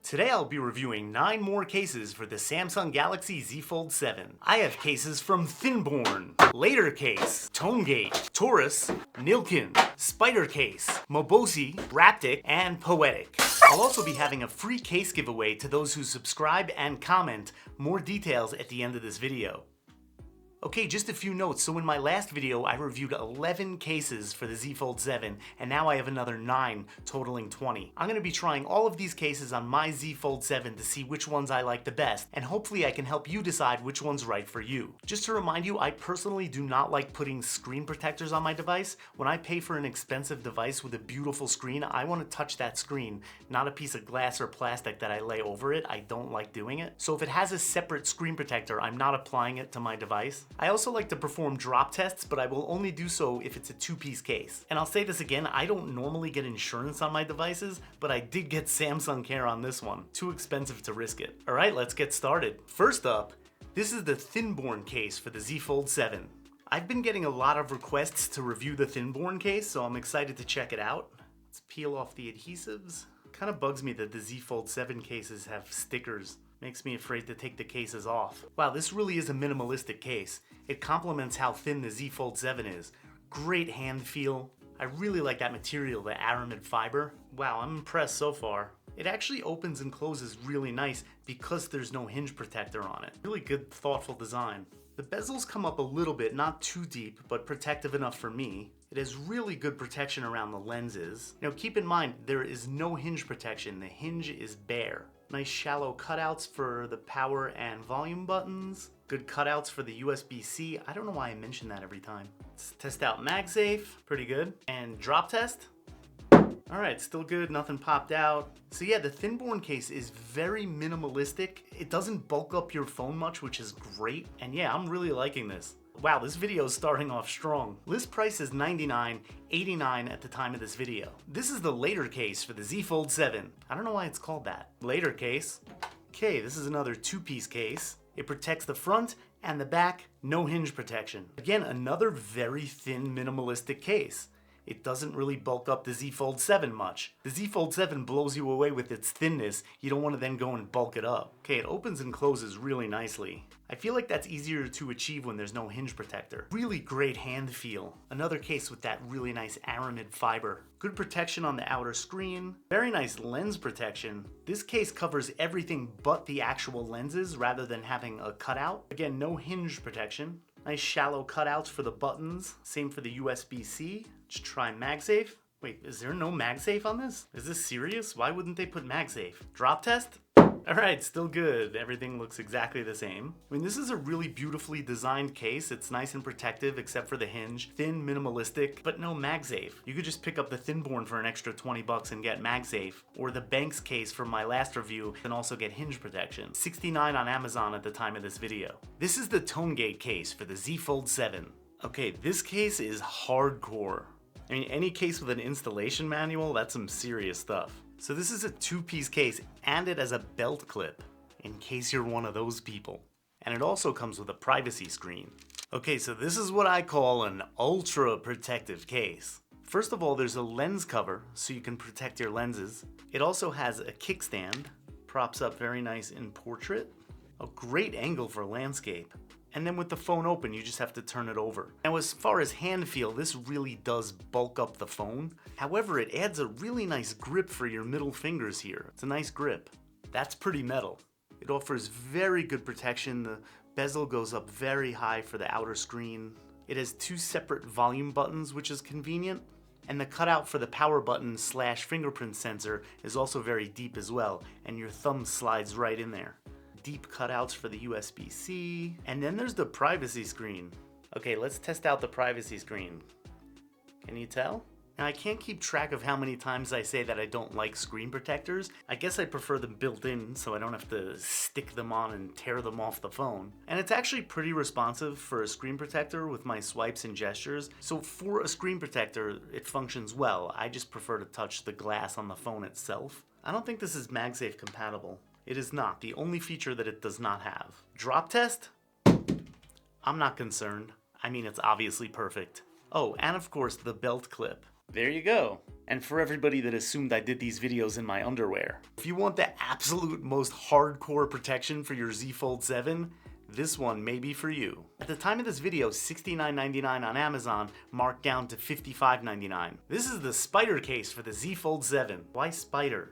Today I'll be reviewing 9 more cases for the Samsung Galaxy Z Fold 7. I have cases from Thinborne, Latercase, Tongate, Torras, Nillkin, Spidercase, Mobosi, Raptic, and Poetic. I'll also be having a free case giveaway to those who subscribe and comment. More details at the end of this video. Okay, just a few notes. So in my last video, I reviewed 11 cases for the Z Fold 7, and now I have another 9, totaling 20. I'm gonna be trying all of these cases on my Z Fold 7 to see which ones I like the best, and hopefully I can help you decide which one's right for you. Just to remind you, I personally do not like putting screen protectors on my device. When I pay for an expensive device with a beautiful screen, I wanna touch that screen, not a piece of glass or plastic that I lay over it. I don't like doing it. So if it has a separate screen protector, I'm not applying it to my device. I also like to perform drop tests, but I will only do so if it's a 2-piece case. And I'll say this again, I don't normally get insurance on my devices, but I did get Samsung Care on this one. Too expensive to risk it. All right, let's get started. First up, this is the Thinborne case for the Z Fold 7. I've been getting a lot of requests to review the Thinborne case, so I'm excited to check it out. Let's peel off the adhesives. Kind of bugs me that the Z Fold 7 cases have stickers. Makes me afraid to take the cases off. Wow, this really is a minimalistic case. It complements how thin the Z Fold 7 is. Great hand feel. I really like that material, the Aramid fiber. Wow, I'm impressed so far. It actually opens and closes really nice because there's no hinge protector on it. Really good, thoughtful design. The bezels come up a little bit, not too deep, but protective enough for me. It has really good protection around the lenses. Now keep in mind, there is no hinge protection. The hinge is bare. Nice shallow cutouts for the power and volume buttons. Good cutouts for the USB-C. I don't know why I mention that every time. Let's test out MagSafe, pretty good. And drop test. All right, still good, nothing popped out. So yeah, the Thinborne case is very minimalistic. It doesn't bulk up your phone much, which is great. And yeah, I'm really liking this. Wow, this video is starting off strong. List price is $99.89 at the time of this video. This is the Latercase for the Z Fold 7. I don't know why it's called that. Latercase. Okay, this is another 2-piece case. It protects the front and the back, no hinge protection. Again, another very thin, minimalistic case. It doesn't really bulk up the Z Fold 7 much. The Z Fold 7 blows you away with its thinness. You don't want to then go and bulk it up. Okay, it opens and closes really nicely. I feel like that's easier to achieve when there's no hinge protector. Really great hand feel. Another case with that really nice Aramid fiber. Good protection on the outer screen. Very nice lens protection. This case covers everything but the actual lenses rather than having a cutout. Again, no hinge protection. Nice shallow cutouts for the buttons. Same for the USB-C. Let's try MagSafe. Wait, is there no MagSafe on this? Is this serious? Why wouldn't they put MagSafe? Drop test? Alright, still good. Everything looks exactly the same. I mean, this is a really beautifully designed case. It's nice and protective except for the hinge. Thin, minimalistic, but no MagSafe. You could just pick up the Thinborne for an extra 20 bucks and get MagSafe. Or the Banks case from my last review and also get hinge protection. $69 on Amazon at the time of this video. This is the Tongate case for the Z Fold 7. Okay, this case is hardcore. I mean, any case with an installation manual, that's some serious stuff. So this is a 2-piece case, and it has a belt clip, in case you're one of those people. And it also comes with a privacy screen. Okay, so this is what I call an ultra protective case. First of all, there's a lens cover, so you can protect your lenses. It also has a kickstand, props up very nice in portrait. A great angle for landscape. And then with the phone open, you just have to turn it over. Now, as far as hand feel, this really does bulk up the phone. However, it adds a really nice grip for your middle fingers here. It's a nice grip. That's pretty metal. It offers very good protection. The bezel goes up very high for the outer screen. It has 2 separate volume buttons, which is convenient. And the cutout for the power button / fingerprint sensor is also very deep as well, and your thumb slides right in there. Deep cutouts for the USB-C, and then there's the privacy screen. Okay, let's test out the privacy screen. Can you tell? Now, I can't keep track of how many times I say that I don't like screen protectors. I guess I prefer them built in so I don't have to stick them on and tear them off the phone. And it's actually pretty responsive for a screen protector with my swipes and gestures. So for a screen protector, it functions well. I just prefer to touch the glass on the phone itself. I don't think this is MagSafe compatible. It is not. The only feature that it does not have. Drop test? I'm not concerned. I mean, it's obviously perfect. Oh, and of course the belt clip. There you go. And for everybody that assumed I did these videos in my underwear. If you want the absolute most hardcore protection for your Z Fold 7, this one may be for you. At the time of this video, $69.99 on Amazon, marked down to $55.99. This is the Spidercase for the Z Fold 7. Why spider?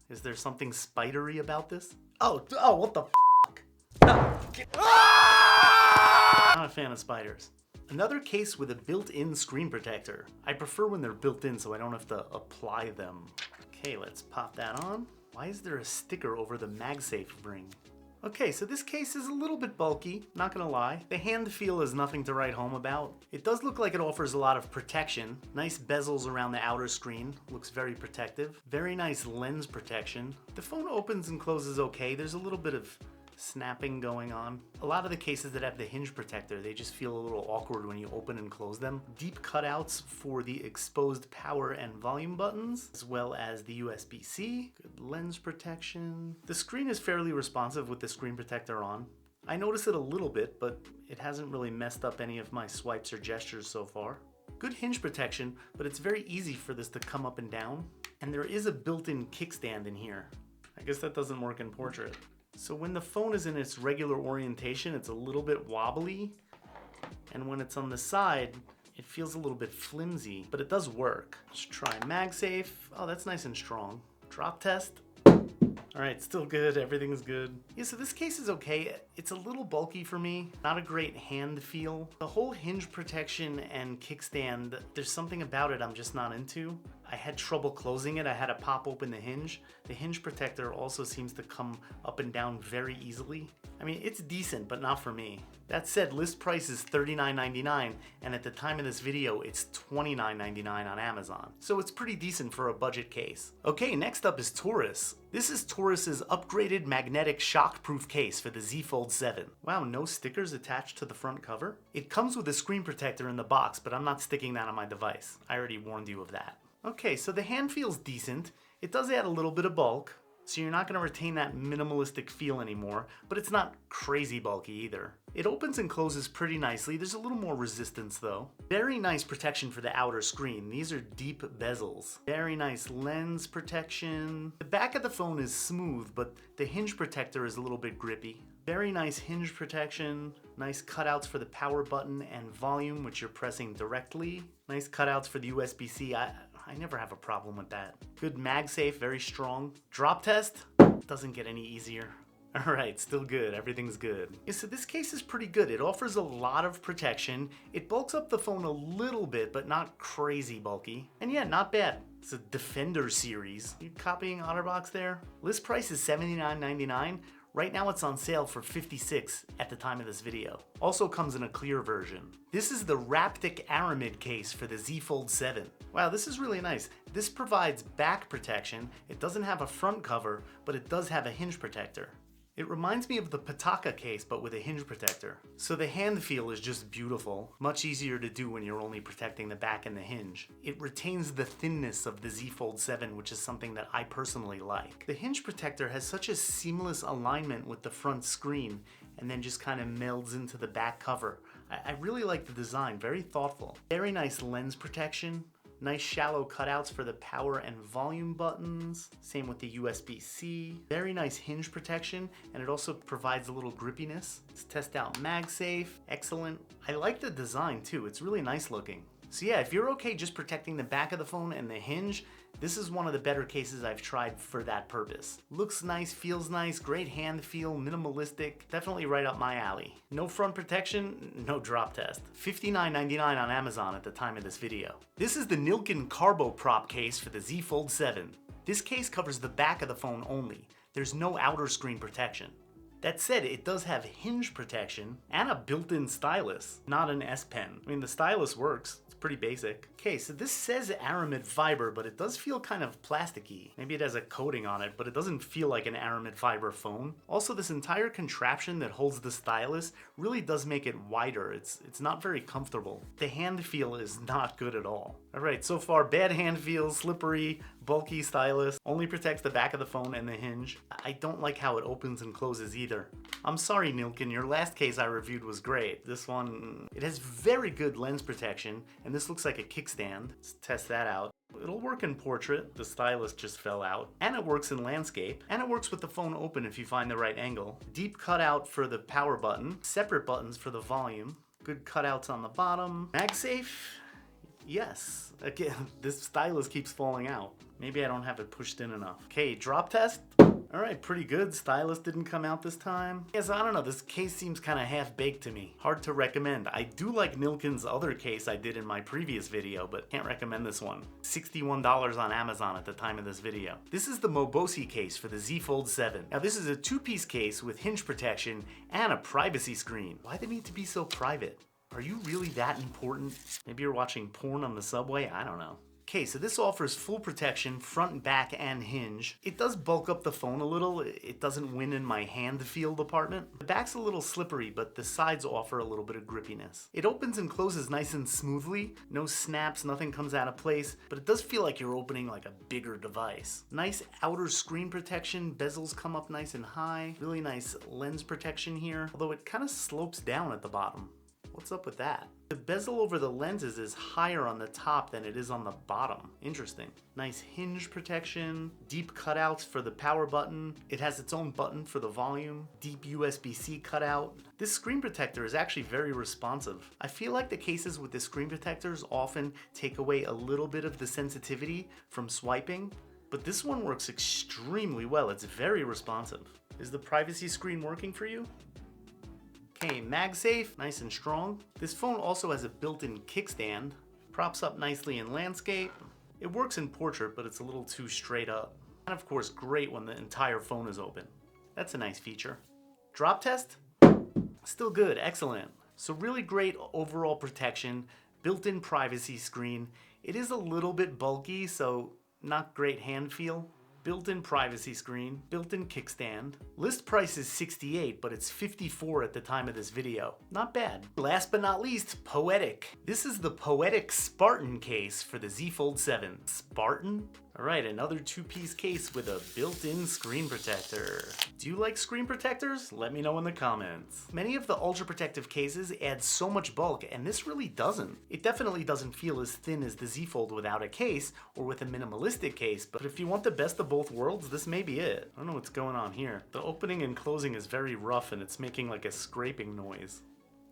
Is there something spidery about this? Oh, what the f***? Not a fan of spiders. Another case with a built-in screen protector. I prefer when they're built in so I don't have to apply them. Okay, let's pop that on. Why is there a sticker over the MagSafe ring? Okay, so this case is a little bit bulky, not gonna lie. The hand feel is nothing to write home about. It does look like it offers a lot of protection. Nice bezels around the outer screen, looks very protective. Very nice lens protection. The phone opens and closes okay. There's a little bit of snapping going on. A lot of the cases that have the hinge protector, they just feel a little awkward when you open and close them. Deep cutouts for the exposed power and volume buttons, as well as the USB-C. Good lens protection. The screen is fairly responsive with the screen protector on. I notice it a little bit, but it hasn't really messed up any of my swipes or gestures so far. Good hinge protection, but it's very easy for this to come up and down. And there is a built-in kickstand in here. I guess that doesn't work in portrait. So when the phone is in its regular orientation, it's a little bit wobbly. And when it's on the side, it feels a little bit flimsy, but it does work. Let's try MagSafe. Oh, that's nice and strong. Drop test. All right, still good, everything's good. Yeah, so this case is okay. It's a little bulky for me, not a great hand feel. The whole hinge protection and kickstand, there's something about it I'm just not into. I had trouble closing it, I had to pop open the hinge. The hinge protector also seems to come up and down very easily. I mean, it's decent, but not for me. That said, list price is $39.99, and at the time of this video, it's $29.99 on Amazon. So it's pretty decent for a budget case. Okay, next up is Torras. This is Torras's upgraded magnetic shockproof case for the Z Fold 7. Wow, no stickers attached to the front cover? It comes with a screen protector in the box, but I'm not sticking that on my device. I already warned you of that. Okay, so the hand feels decent. It does add a little bit of bulk, so you're not going to retain that minimalistic feel anymore, but it's not crazy bulky either. It opens and closes pretty nicely. There's a little more resistance though. Very nice protection for the outer screen. These are deep bezels. Very nice lens protection. The back of the phone is smooth, but the hinge protector is a little bit grippy. Very nice hinge protection. Nice cutouts for the power button and volume, which you're pressing directly. Nice cutouts for the USB-C. I never have a problem with that. Good MagSafe, very strong. Drop test, doesn't get any easier. All right, still good, everything's good. Yeah, so this case is pretty good. It offers a lot of protection. It bulks up the phone a little bit, but not crazy bulky. And yeah, not bad. It's a Defender series. You copying OtterBox there? List price is $79.99. Right now it's on sale for $56 at the time of this video. Also comes in a clear version. This is the Raptic Aramid case for the Z Fold 7. Wow, this is really nice. This provides back protection. It doesn't have a front cover, but it does have a hinge protector. It reminds me of the Poetic case, but with a hinge protector. So the hand feel is just beautiful. Much easier to do when you're only protecting the back and the hinge. It retains the thinness of the Z Fold 7, which is something that I personally like. The hinge protector has such a seamless alignment with the front screen, and then just kind of melds into the back cover. I really like the design, very thoughtful. Very nice lens protection. Nice shallow cutouts for the power and volume buttons. Same with the USB-C. Very nice hinge protection, and it also provides a little grippiness. Let's test out MagSafe. Excellent. I like the design too. It's really nice looking. So yeah, if you're okay just protecting the back of the phone and the hinge, this is one of the better cases I've tried for that purpose. Looks nice, feels nice, great hand feel, minimalistic, definitely right up my alley. No front protection, no drop test. $59.99 on Amazon at the time of this video. This is the Nillkin Carbo Prop case for the Z Fold 7. This case covers the back of the phone only. There's no outer screen protection. That said, it does have hinge protection and a built-in stylus, not an S Pen. I mean, the stylus works. It's pretty basic. Okay, so this says Aramid fiber, but it does feel kind of plasticky. Maybe it has a coating on it, but it doesn't feel like an Aramid fiber phone. Also, this entire contraption that holds the stylus really does make it wider. It's not very comfortable. The hand feel is not good at all. All right, so far bad hand feel, slippery, Bulky stylus, only protects the back of the phone and the hinge. I don't like how it opens and closes either. I'm sorry, Nillkin, your last case I reviewed was great. This one, it has very good lens protection, and this looks like a kickstand. Let's test that out. It'll work in portrait, the stylus just fell out, and it works in landscape, and it works with the phone open if you find the right angle. Deep cutout for the power button, separate buttons for the volume, good cutouts on the bottom. MagSafe? Yes. Again, this stylus keeps falling out. Maybe I don't have it pushed in enough. Okay, drop test. All right, pretty good. Stylus didn't come out this time. Yes, I don't know, this case seems kind of half-baked to me. Hard to recommend. I do like Nillkin's other case I did in my previous video, but can't recommend this one. $61 on Amazon at the time of this video. This is the Mobosi case for the Z Fold 7. Now this is a two-piece case with hinge protection and a privacy screen. Why do they need to be so private? Are you really that important? Maybe you're watching porn on the subway? I don't know. Okay, so this offers full protection, front and back and hinge. It does bulk up the phone a little. It doesn't win in my hand feel department. The back's a little slippery, but the sides offer a little bit of grippiness. It opens and closes nice and smoothly. No snaps, nothing comes out of place, but it does feel like you're opening like a bigger device. Nice outer screen protection, bezels come up nice and high. Really nice lens protection here, although it kind of slopes down at the bottom. What's up with that? The bezel over the lenses is higher on the top than it is on the bottom. Interesting. Nice hinge protection, deep cutouts for the power button. It has its own button for the volume, deep USB-C cutout. This screen protector is actually very responsive. I feel like the cases with the screen protectors often take away a little bit of the sensitivity from swiping, but this one works extremely well. It's very responsive. Is the privacy screen working for you? Okay, MagSafe, nice and strong. This phone also has a built-in kickstand. Props up nicely in landscape. It works in portrait, but it's a little too straight up. And of course, great when the entire phone is open. That's a nice feature. Drop test? Still good, excellent. So really great overall protection, built-in privacy screen. It is a little bit bulky, so not great hand feel. Built-in privacy screen, built-in kickstand. List price is $68, but it's $54 at the time of this video. Not bad. Last but not least, Poetic. This is the Poetic Spartan case for the Z Fold 7. Spartan? All right, another two-piece case with a built-in screen protector. Do you like screen protectors? Let me know in the comments. Many of the ultra protective cases add so much bulk, and this really doesn't. It definitely doesn't feel as thin as the Z Fold without a case or with a minimalistic case, but if you want the best of both worlds, this may be it. I don't know what's going on here. The opening and closing is very rough and it's making like a scraping noise.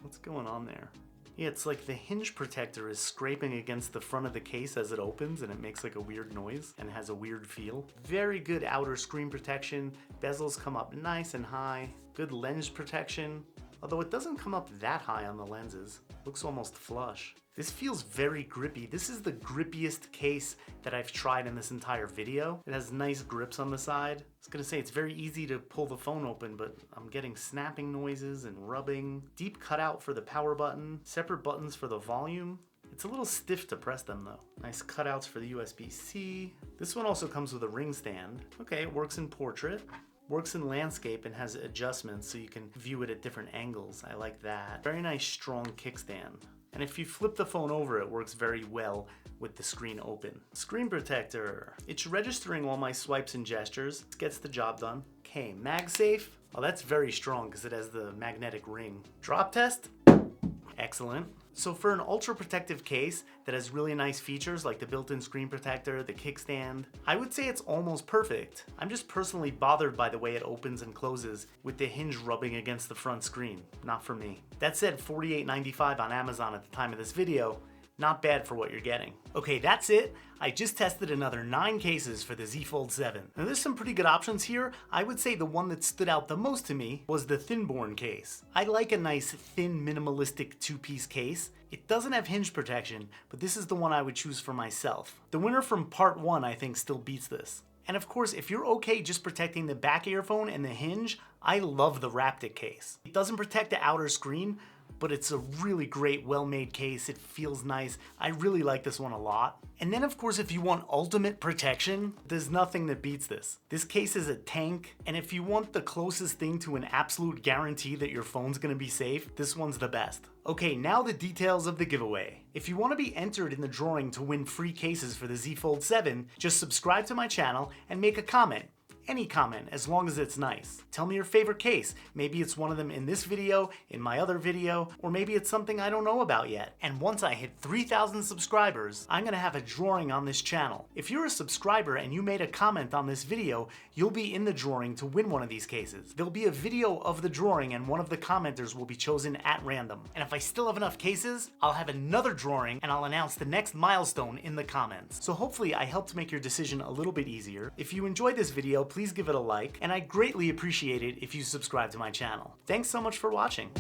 What's going on there? Yeah, it's like the hinge protector is scraping against the front of the case as it opens and it makes like a weird noise and has a weird feel. Very good outer screen protection. Bezels come up nice and high. Good lens protection. Although it doesn't come up that high on the lenses. Looks almost flush. This feels very grippy. This is the grippiest case that I've tried in this entire video. It has nice grips on the side. I was gonna say it's very easy to pull the phone open, but I'm getting snapping noises and rubbing. Deep cutout for the power button, separate buttons for the volume. It's a little stiff to press them though. Nice cutouts for the USB-C. This one also comes with a ring stand. Okay, it works in portrait. Works in landscape and has adjustments so you can view it at different angles. I like that. Very nice strong kickstand. And if you flip the phone over, it works very well with the screen open. Screen protector. It's registering all my swipes and gestures. It gets the job done. Okay, MagSafe. Oh, that's very strong because it has the magnetic ring. Drop test. Excellent. So for an ultra protective case that has really nice features like the built-in screen protector, the kickstand, I would say it's almost perfect. I'm just personally bothered by the way it opens and closes with the hinge rubbing against the front screen. Not for me. That said, $48.95 on Amazon at the time of this video. Not bad for what you're getting. Okay, that's it. I just tested another 9 cases for the Z Fold 7. Now there's some pretty good options here. I would say the one that stood out the most to me was the Thinborne Case. I like a nice thin minimalistic two-piece case. It doesn't have hinge protection, but this is the one I would choose for myself. The winner from part 1 I think still beats this. And of course, if you're okay just protecting the back of your phone and the hinge, I love the Raptic case. It doesn't protect the outer screen, but it's a really great, well-made case. It feels nice. I really like this one a lot. And then of course, if you want ultimate protection, there's nothing that beats this. This case is a tank, and if you want the closest thing to an absolute guarantee that your phone's gonna be safe, this one's the best. Okay, now the details of the giveaway. If you want to be entered in the drawing to win free cases for the Z Fold 7, just subscribe to my channel and make a comment. Any comment, as long as it's nice. Tell me your favorite case. Maybe it's one of them in this video, in my other video, or maybe it's something I don't know about yet. And once I hit 3,000 subscribers, I'm gonna have a drawing on this channel. If you're a subscriber and you made a comment on this video, you'll be in the drawing to win one of these cases. There'll be a video of the drawing and one of the commenters will be chosen at random. And if I still have enough cases, I'll have another drawing and I'll announce the next milestone in the comments. So hopefully I helped make your decision a little bit easier. If you enjoyed this video, please give it a like, and I'd greatly appreciate it if you subscribe to my channel. Thanks so much for watching.